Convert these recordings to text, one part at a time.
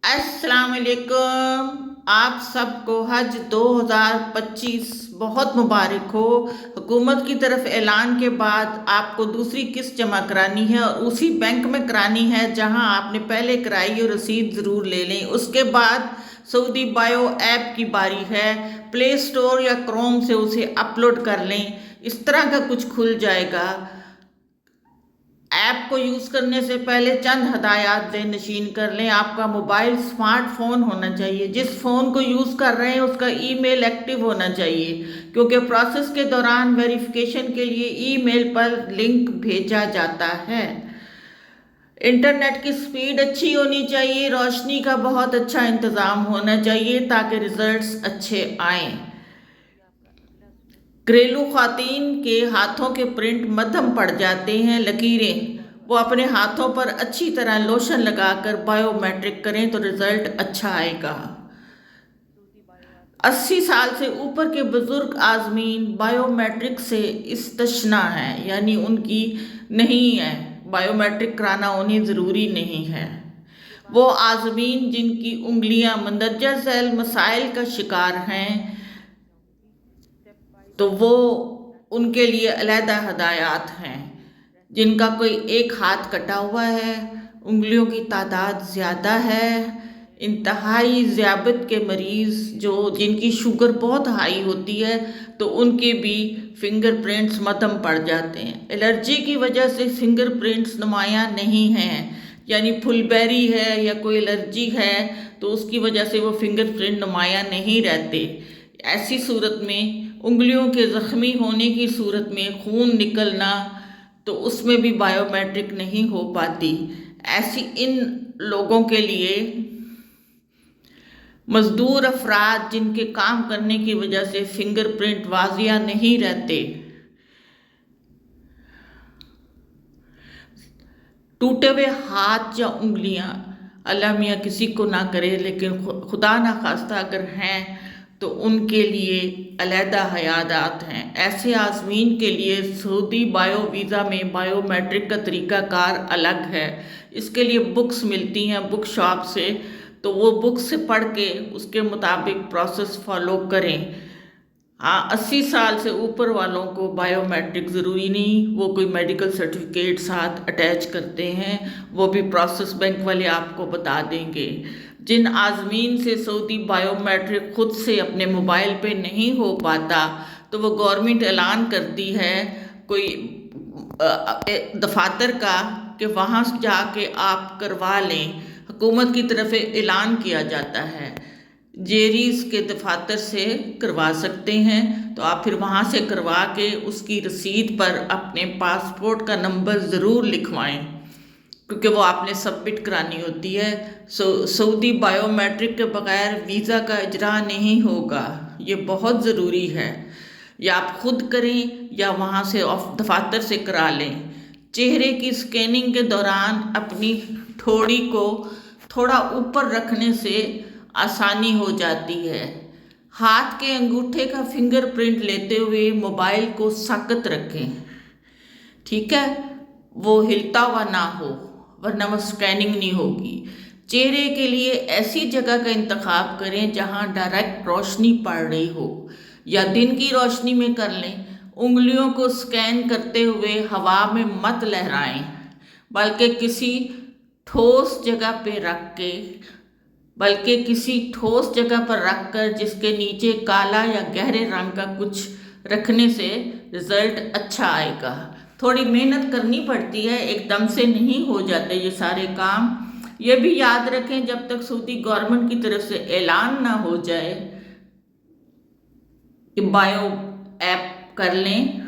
अस्सलाम वालेकुम। आप सबको हज 2025 बहुत मुबारक हो। हुकूमत की तरफ ऐलान के बाद आपको दूसरी किस्त जमा करानी है और उसी बैंक में करानी है जहां आपने पहले कराई हो। रसीद ज़रूर ले लें। उसके बाद सऊदी बायो ऐप की बारी है। प्ले स्टोर या क्रोम से उसे अपलोड कर लें। इस तरह का कुछ खुल जाएगा। ऐप को यूज़ करने से पहले चंद हदायत ज़हन नशीन कर लें। आपका मोबाइल स्मार्टफोन होना चाहिए। जिस फ़ोन को यूज़ कर रहे हैं उसका ईमेल एक्टिव होना चाहिए, क्योंकि प्रोसेस के दौरान वेरिफिकेशन के लिए ईमेल पर लिंक भेजा जाता है। इंटरनेट की स्पीड अच्छी होनी चाहिए। रोशनी का बहुत अच्छा इंतज़ाम होना चाहिए ताकि रिजल्ट्स अच्छे आएँ। घरेलू ख़वातीन के हाथों के प्रिंट मध्यम पड़ जाते हैं, लकीरें। वो अपने हाथों पर अच्छी तरह लोशन लगाकर बायोमेट्रिक करें तो रिजल्ट अच्छा आएगा। 80 साल से ऊपर के बुजुर्ग आज़मीन बायोमेट्रिक से इस्तस्ना है, यानी उनकी नहीं है, बायोमेट्रिक कराना उन्हें ज़रूरी नहीं है। वो आज़मीन जिनकी उंगलियां मंदरजा झैल मसाइल का शिकार हैं, तो वो उनके लिए अलहदा हदायत हैं। जिनका कोई एक हाथ कटा हुआ है, उंगलियों की तादाद ज़्यादा है, इंतहाई ज़ियाबत के मरीज़ जिनकी शुगर बहुत हाई होती है, तो उनके भी फिंगर प्रिंट्स मध्यम पड़ जाते हैं। एलर्जी की वजह से फिंगर प्रिंट्स नुमायाँ नहीं हैं, यानी फुलबेरी है या कोई एलर्जी है तो उसकी वजह से वो फिंगर प्रिंट नुमायाँ नहीं रहते। ऐसी सूरत में उंगलियों के ज़ख्मी होने की सूरत में खून निकलना, तो उसमें भी बायोमेट्रिक नहीं हो पाती। ऐसी इन लोगों के लिए मज़दूर अफराद जिनके काम करने की वजह से फिंगरप्रिंट वाजिया नहीं रहते, टूटे हुए हाथ या उंगलियां, अल्लाह मियाँ किसी को ना करे, लेकिन खुदा ना खास्ता अगर हैं तो उनके लिए अलहदा हयादात हैं। ऐसे आज़मीन के लिए सऊदी बायो वीज़ा में बायोमेट्रिक का तरीक़ाकार अलग है। इसके लिए बुक्स मिलती हैं बुक शॉप से, तो वो बुक से पढ़ के उसके मुताबिक प्रोसेस फॉलो करें। हाँ, 80 साल से ऊपर वालों को बायोमेट्रिक ज़रूरी नहीं, वो कोई मेडिकल सर्टिफिकेट साथ अटैच करते हैं, वो भी प्रोसेस बैंक वाले आपको बता देंगे। जिन आज़मीन से सऊदी बायोमेट्रिक ख़ुद से अपने मोबाइल पे नहीं हो पाता, तो वो गवर्नमेंट ऐलान करती है कोई दफातर का कि वहाँ जाके आप करवा लें। हुकूमत की तरफ ऐलान किया जाता है, जेरीस के दफातर से करवा सकते हैं, तो आप फिर वहाँ से करवा के उसकी रसीद पर अपने पासपोर्ट का नंबर ज़रूर लिखवाएं, क्योंकि वो आपने सबमिट करानी होती है। सऊदी बायोमेट्रिक के बग़ैर वीज़ा का इजरा नहीं होगा, ये बहुत ज़रूरी है। या आप ख़ुद करें या वहाँ से दफातर से करा लें। चेहरे की स्कैनिंग के दौरान अपनी ठोड़ी को थोड़ा ऊपर रखने से आसानी हो जाती है। हाथ के अंगूठे का फिंगरप्रिंट लेते हुए मोबाइल को सख्त रखें, ठीक है, वो हिलता हुआ ना हो, वरना वो स्कैनिंग नहीं होगी। चेहरे के लिए ऐसी जगह का इंतखाब करें जहां डायरेक्ट रोशनी पड़ रही हो, या दिन की रोशनी में कर लें। उंगलियों को स्कैन करते हुए हवा में मत लहराएं, बल्कि किसी ठोस जगह पर रख कर जिसके नीचे काला या गहरे रंग का कुछ रखने से रिज़ल्ट अच्छा आएगा। थोड़ी मेहनत करनी पड़ती है, एकदम से नहीं हो जाते ये सारे काम। ये भी याद रखें, जब तक सऊदी गवर्नमेंट की तरफ से ऐलान ना हो जाए कि बायो ऐप कर लें,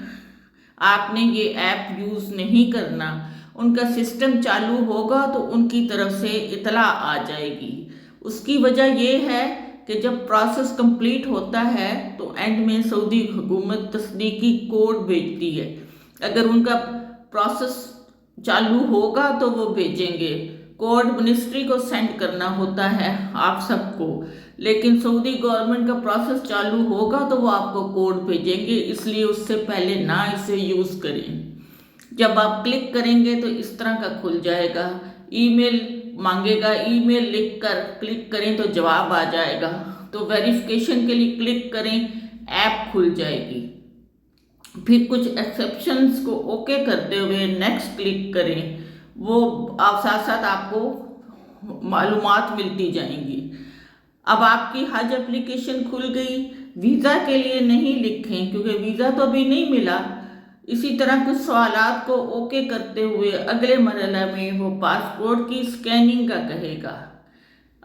आपने ये ऐप यूज़ नहीं करना। उनका सिस्टम चालू होगा तो उनकी तरफ से इतला आ जाएगी। उसकी वजह ये है कि जब प्रोसेस कंप्लीट होता है तो एंड में सऊदी हुकूमत तस्दीकी कोड भेजती है। अगर उनका प्रोसेस चालू होगा तो वो भेजेंगे। कोड मिनिस्ट्री को सेंड करना होता है आप सबको, लेकिन सऊदी गवर्नमेंट का प्रोसेस चालू होगा तो वो आपको कोड भेजेंगे, इसलिए उससे पहले ना इसे यूज़ करें। जब आप क्लिक करेंगे तो इस तरह का खुल जाएगा। ईमेल مانگے گا، ای میل لکھ کر کلک کریں تو جواب آ جائے گا، تو ویریفیکیشن کے لیے کلک کریں، ایپ کھل جائے گی۔ پھر کچھ ایکسیپشنز کو اوکے کرتے ہوئے نیکسٹ کلک کریں، وہ ساتھ ساتھ آپ کو معلومات ملتی جائیں گی۔ اب آپ کی حج اپلیکیشن کھل گئی، ویزا کے لیے نہیں لکھیں کیونکہ ویزا تو ابھی نہیں ملا۔ اسی طرح کچھ سوالات کو اوکے کرتے ہوئے اگلے مرحلہ میں وہ پاسپورٹ کی سکیننگ کا کہے گا۔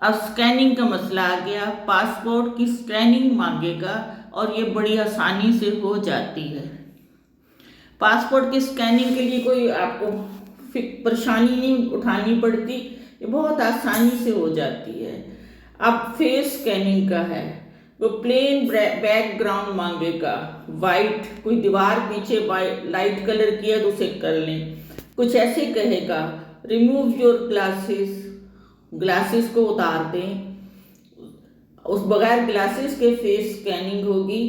اب سکیننگ کا مسئلہ آ گیا، پاسپورٹ کی سکیننگ مانگے گا اور یہ بڑی آسانی سے ہو جاتی ہے۔ پاسپورٹ کی سکیننگ کے لیے کوئی آپ کو پریشانی نہیں اٹھانی پڑتی، یہ بہت آسانی سے ہو جاتی ہے۔ اب فیس سکیننگ کا ہے، وہ پلین بیک گراؤنڈ مانگے گا، وائٹ، کوئی دیوار پیچھے لائٹ کلر کیا تو اسے کر لیں۔ کچھ ایسے کہے گا، ریموو یور گلاسز کو اتار دیں، اس بغیر گلاسز کے فیس سکیننگ ہوگی۔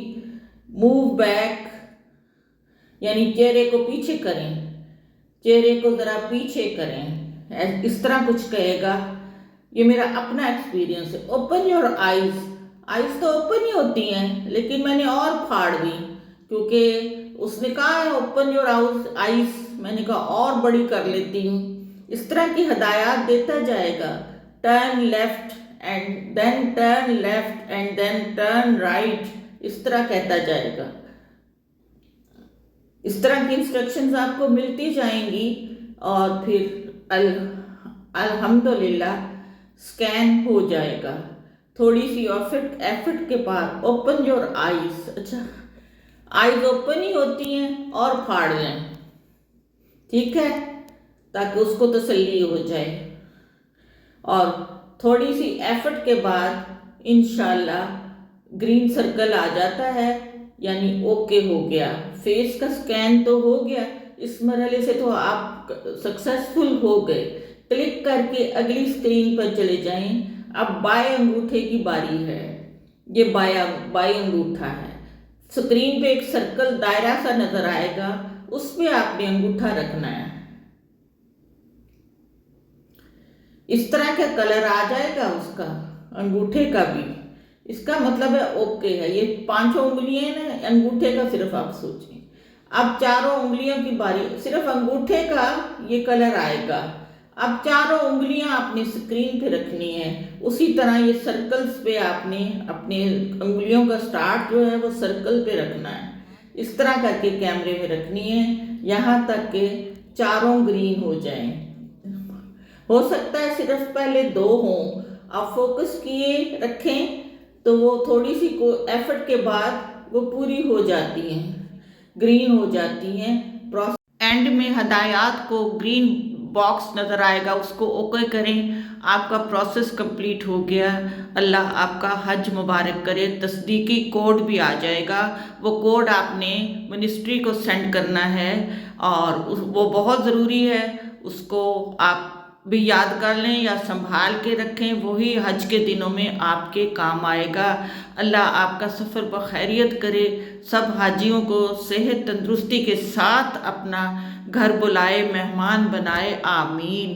موو بیک یعنی چہرے کو پیچھے کریں، چہرے کو ذرا پیچھے کریں، اس طرح کچھ کہے گا۔ یہ میرا اپنا ایکسپیرینس ہے۔ اوپن یور آئیز، آئیز تو اوپن ہی ہوتی ہیں لیکن میں نے اور پھاڑ دی کیونکہ اس نے کہا ہے اوپن یور آئیز، میں نے کہا اور بڑی کر لیتی ہوں۔ اس طرح کی ہدایات دیتا جائے گا۔ Turn left and then turn left and then turn right, اس طرح کہتا جائے گا۔ اس طرح کی انسٹرکشنز آپ کو ملتی جائیں گی اور پھر الحمدللہ سکین ہو جائے گا۔ تھوڑی سی ایفرٹ کے بعد اوپن یور آئیز، اچھا آئیز اوپن ہی ہوتی ہیں اور پھاڑ لیں، ٹھیک ہے، تاکہ اس کو تسلی ہو جائے۔ اور تھوڑی سی ایفرٹ کے بعد انشاءاللہ گرین سرکل آ جاتا ہے، یعنی اوکے ہو گیا، فیس کا سکین تو ہو گیا۔ اس مرحلے سے تو آپ سکسیسفل ہو گئے۔ کلک کر کے اگلی سکرین پر چلے جائیں۔ اب بائیں انگوٹھے کی باری ہے، یہ بائیں انگوٹھا ہے۔ سکرین پہ ایک سرکل دائرہ سا نظر آئے گا، اس پہ آپ نے انگوٹھا رکھنا ہے۔ اس طرح کا کلر آ جائے گا اس کا، انگوٹھے کا بھی، اس کا مطلب ہے اوکے ہے۔ یہ 5 انگلیاں ہیں نا انگوٹھے کا، صرف آپ سوچیں۔ اب 4 انگلیوں کی باری، صرف انگوٹھے کا یہ کلر آئے گا۔ اب 4 انگلیاں آپ نے سکرین پہ رکھنی ہے، اسی طرح یہ سرکلز پہ آپ نے اپنے انگلیوں کا سٹارٹ جو ہے وہ سرکل پہ رکھنا ہے، اس طرح کر کے کیمرے میں رکھنی ہے یہاں تک کہ 4 گرین ہو جائیں۔ ہو سکتا ہے صرف پہلے 2 ہوں، آپ فوکس کیے رکھیں تو وہ تھوڑی سی ایفرٹ کے بعد وہ پوری ہو جاتی ہیں، گرین ہو جاتی ہیں۔ اینڈ میں ہدایات کو گرین باکس نظر آئے گا، اس کو اوکے کریں، آپ کا پروسیس کمپلیٹ ہو گیا۔ اللہ آپ کا حج مبارک کرے۔ تصدیقی کوڈ بھی آ جائے گا، وہ کوڈ آپ نے منسٹری کو سینڈ کرنا ہے اور وہ بہت ضروری ہے، اس کو آپ بھی یاد کر لیں یا سنبھال کے رکھیں، وہی حج کے دنوں میں آپ کے کام آئے گا۔ اللہ آپ کا سفر بخیریت کرے، سب حاجیوں کو صحت تندرستی کے ساتھ اپنا گھر بلائے، مہمان بنائے، آمین۔